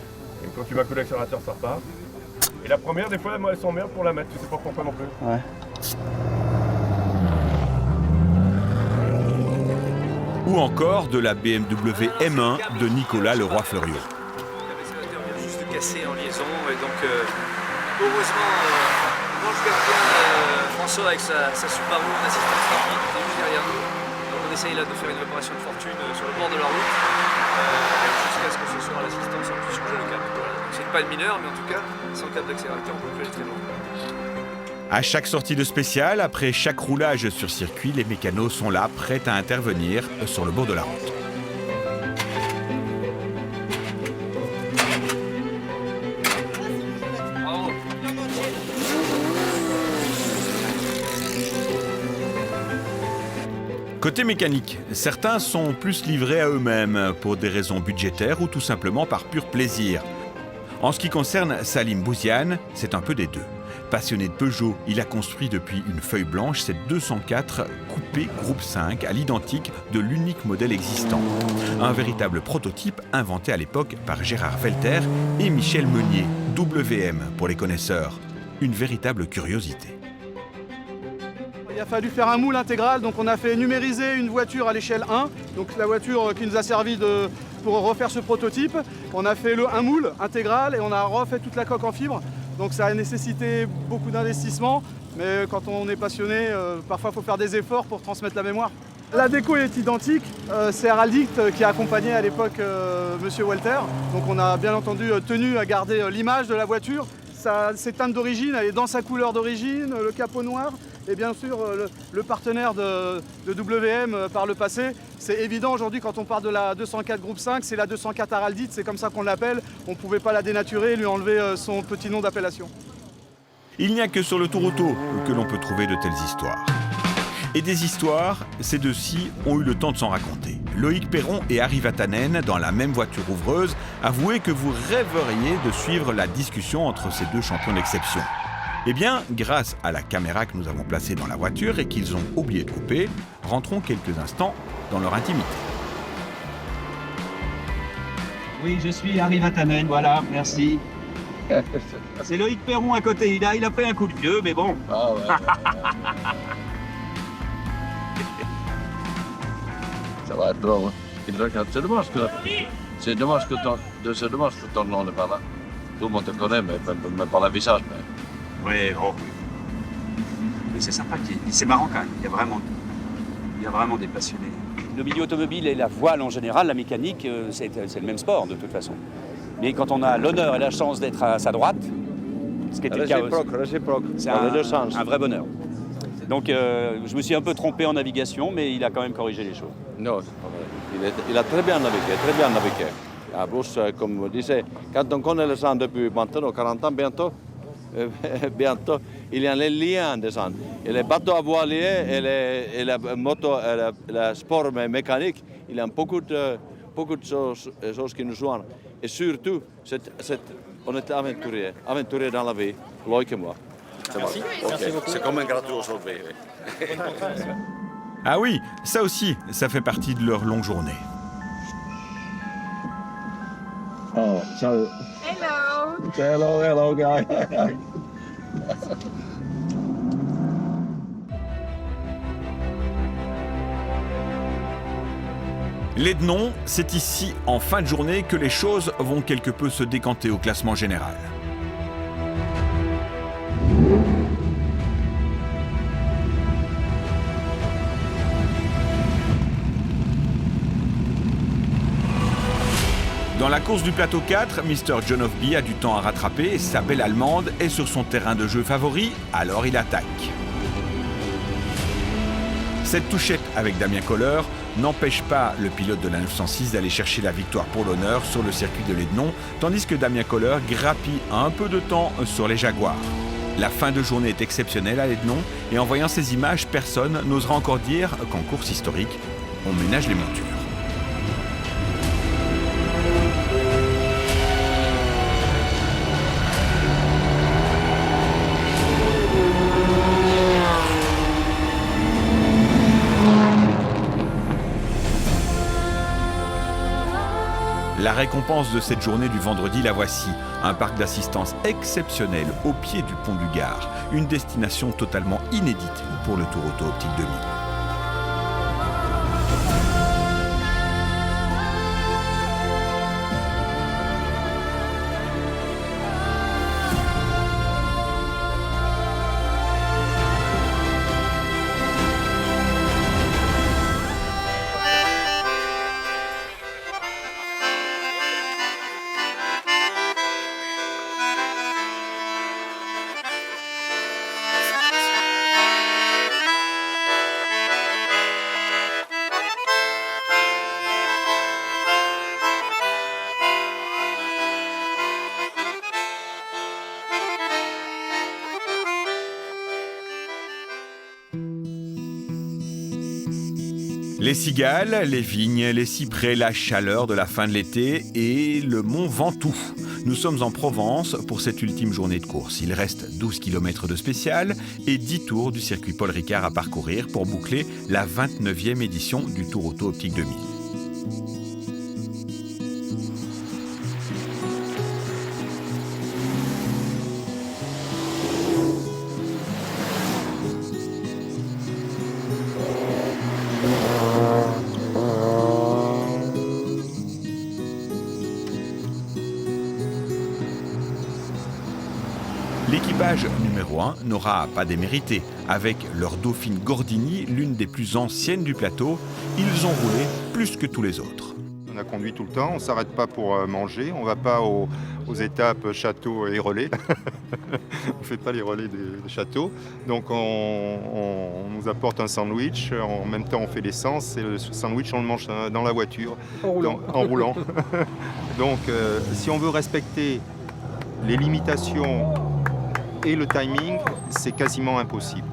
quand tu vas couler l'accélérateur, ça repart. Et la première, des fois, elles sont bien pour la mettre, tu sais pas pourquoi non plus. Ouais. Ou encore de la BMW M1 de Nicolas Leroy-Fleuriot. L'accélérateur vient juste de casser en liaison et donc heureusement l'ange gardien François avec sa Subaru en assistance rapide qui est juste derrière nous. Donc on essaye là de faire une réparation de fortune sur le bord de la route jusqu'à ce que ce soit l'assistance en plus changer le câble. Voilà. C'est pas le mineur mais en tout cas sans câble d'accélérateur on peut plus aller très loin. À chaque sortie de spécial, après chaque roulage sur circuit, les mécanos sont là, prêts à intervenir sur le bord de la route. Côté mécanique, certains sont plus livrés à eux-mêmes pour des raisons budgétaires ou tout simplement par pur plaisir. En ce qui concerne Salim Bouziane, c'est un peu des deux. Passionné de Peugeot, il a construit depuis une feuille blanche cette 204 coupé groupe 5 à l'identique de l'unique modèle existant. Un véritable prototype inventé à l'époque par Gérard Velter et Michel Meunier, WM pour les connaisseurs. Une véritable curiosité. Il a fallu faire un moule intégral, donc on a fait numériser une voiture à l'échelle 1, donc la voiture qui nous a servi pour refaire ce prototype. On a fait un moule intégral et on a refait toute la coque en fibre. Donc ça a nécessité beaucoup d'investissement, mais quand on est passionné, parfois il faut faire des efforts pour transmettre la mémoire. La déco est identique, c'est Heraldict qui a accompagné à l'époque Monsieur Walter. Donc on a bien entendu tenu à garder l'image de la voiture. Ses teintes d'origine, elle est dans sa couleur d'origine, le capot noir. Et bien sûr, le partenaire de WM par le passé, c'est évident aujourd'hui quand on parle de la 204 groupe 5, c'est la 204 Heraldict, c'est comme ça qu'on l'appelle. On ne pouvait pas la dénaturer et lui enlever son petit nom d'appellation. Il n'y a que sur le Tour Auto que l'on peut trouver de telles histoires. Et des histoires, ces deux-ci ont eu le temps de s'en raconter. Loïc Perron et Harry Vatanen, dans la même voiture ouvreuse, Avouez que vous rêveriez de suivre la discussion entre ces deux champions d'exception. Eh bien, grâce à la caméra que nous avons placée dans la voiture et qu'ils ont oublié de couper, rentrons quelques instants dans leur intimité. Oui, je suis Harry Vatanen, voilà, merci. C'est Loïc Perron à côté, il a pris un coup de vieux, mais bon. Ah ouais. Ça va être drôle. C'est dommage que ton nom n'est pas là. Tout le monde te connaît, mais par le visage. Oui, oh. Mais c'est sympa, c'est marrant quand même, il y a vraiment des passionnés. Le milieu automobile et la voile en général, la mécanique, c'est le même sport de toute façon. Mais quand on a l'honneur et la chance d'être à sa droite, ce qui était le cas aussi, c'est un vrai bonheur. Donc je me suis un peu trompé en navigation, mais il a quand même corrigé les choses. Non, il a très bien navigué, très bien navigué. À Bruce, comme je disais, quand on connaît le sang depuis maintenant 40 ans bientôt, il y a les liens des gens. Et les bateaux à voilier et la moto, le sport mécanique, il y a beaucoup de choses qui nous joignent. Et surtout, on est aventuriers dans la vie, Loïc et moi. Merci. Okay. C'est comme un gâteau aujourd'hui. Ah oui, ça aussi, ça fait partie de leur longue journée. Oh, ciao. Hello, guy. L'Ednon, c'est ici, en fin de journée, que les choses vont quelque peu se décanter au classement général. Dans la course du plateau 4, Mr. John Ofby a du temps à rattraper et sa belle allemande est sur son terrain de jeu favori, alors il attaque. Cette touchette avec Damien Koller n'empêche pas le pilote de la 906 d'aller chercher la victoire pour l'honneur sur le circuit de l'Ednon, tandis que Damien Koller grappille un peu de temps sur les Jaguars. La fin de journée est exceptionnelle à l'Ednon et en voyant ces images, personne n'osera encore dire qu'en course historique, on ménage les montures. La récompense de cette journée du vendredi, la voici. Un parc d'assistance exceptionnel au pied du pont du Gard. Une destination totalement inédite pour le Tour Auto Optique 2000. Les cigales, les vignes, les cyprès, la chaleur de la fin de l'été et le mont Ventoux. Nous sommes en Provence pour cette ultime journée de course. Il reste 12 km de spécial et 10 tours du circuit Paul Ricard à parcourir pour boucler la 29e édition du Tour Auto Optique 2000. L'équipage numéro 1 n'aura pas démérité. Avec leur Dauphine Gordini, l'une des plus anciennes du plateau, ils ont roulé plus que tous les autres. On a conduit tout le temps, on ne s'arrête pas pour manger, on ne va pas aux étapes châteaux et relais. On ne fait pas les relais des châteaux. Donc on nous apporte un sandwich, en même temps on fait l'essence et le sandwich on le mange dans la voiture, en roulant. Donc si on veut respecter les limitations et le timing, c'est quasiment impossible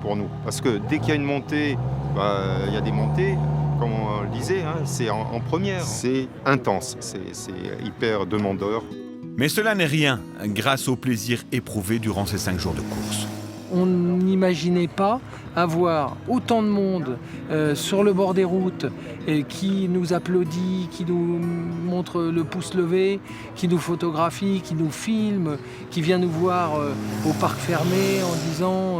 pour nous. Parce que dès qu'il y a une montée, il y a des montées. comme on le disait, hein, c'est en première. C'est intense, c'est hyper demandeur. Mais cela n'est rien grâce au plaisir éprouvé durant ces 5 jours de course. On n'imaginait pas avoir autant de monde sur le bord des routes qui nous applaudit, qui nous montre le pouce levé, qui nous photographie, qui nous filme, qui vient nous voir au parc fermé en disant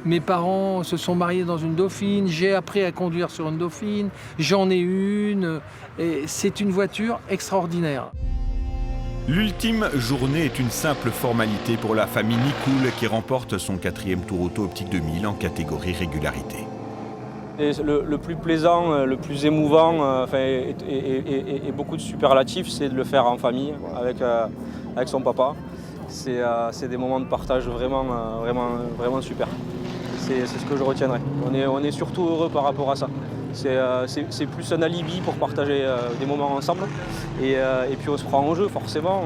mes parents se sont mariés dans une Dauphine, j'ai appris à conduire sur une Dauphine, j'en ai une. Et c'est une voiture extraordinaire. L'ultime journée est une simple formalité pour la famille Nicoul qui remporte son 4e Tour Auto Optique 2000 en catégorie régularité. Et le plus plaisant, le plus émouvant et beaucoup de superlatifs, c'est de le faire en famille avec son papa. C'est des moments de partage vraiment super. C'est ce que je retiendrai. On est surtout heureux par rapport à ça. C'est plus un alibi pour partager des moments ensemble. Et puis on se prend en jeu forcément.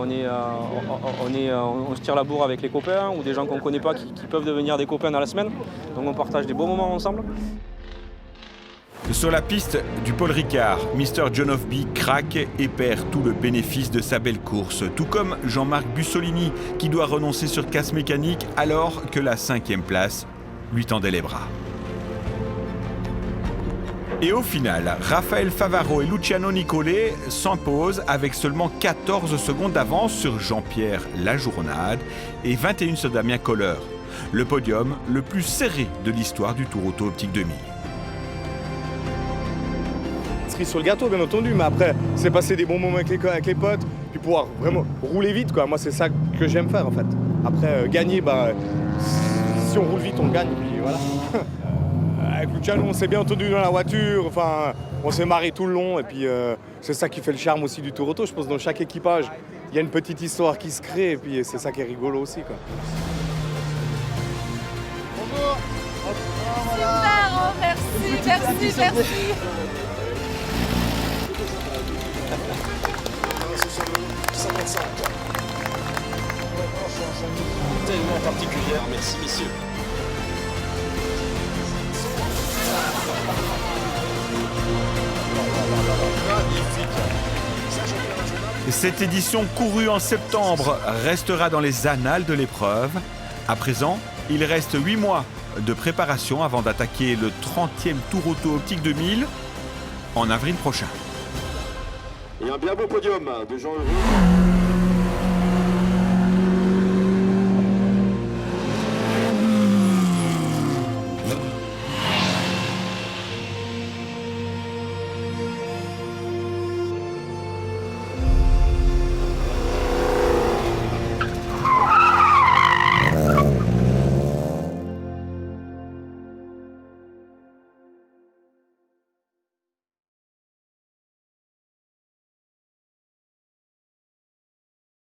On se tire la bourre avec les copains ou des gens qu'on ne connaît pas qui peuvent devenir des copains dans la semaine. Donc on partage des beaux moments ensemble. Sur la piste du Paul Ricard, Mr. John Ofby craque et perd tout le bénéfice de sa belle course, tout comme Jean-Marc Bussolini qui doit renoncer sur casse mécanique alors que la 5e place lui tendait les bras. Et au final, Raphaël Favaro et Luciano Nicolé s'imposent avec seulement 14 secondes d'avance sur Jean-Pierre Lajournade et 21 sur Damien Koller. Le podium le plus serré de l'histoire du Tour Auto Optique 2000. Sur le gâteau bien entendu, mais après c'est passer des bons moments avec les potes, puis pouvoir vraiment rouler vite quoi. Moi c'est ça que j'aime faire en fait. Après gagner, si on roule vite on gagne, puis voilà. Avec Luciano on s'est bien entendu dans la voiture, enfin on s'est marré tout le long et puis c'est ça qui fait le charme aussi du Tour Auto. Je pense que dans chaque équipage il y a une petite histoire qui se crée et puis c'est ça qui est rigolo aussi quoi. Bonjour. Super, merci. Tellement particulière, merci messieurs. Cette édition courue en septembre restera dans les annales de l'épreuve. À présent, il reste 8 mois de préparation avant d'attaquer le 30e Tour Auto Optique 2000 en avril prochain. Et un bien beau podium de Jean Heureux.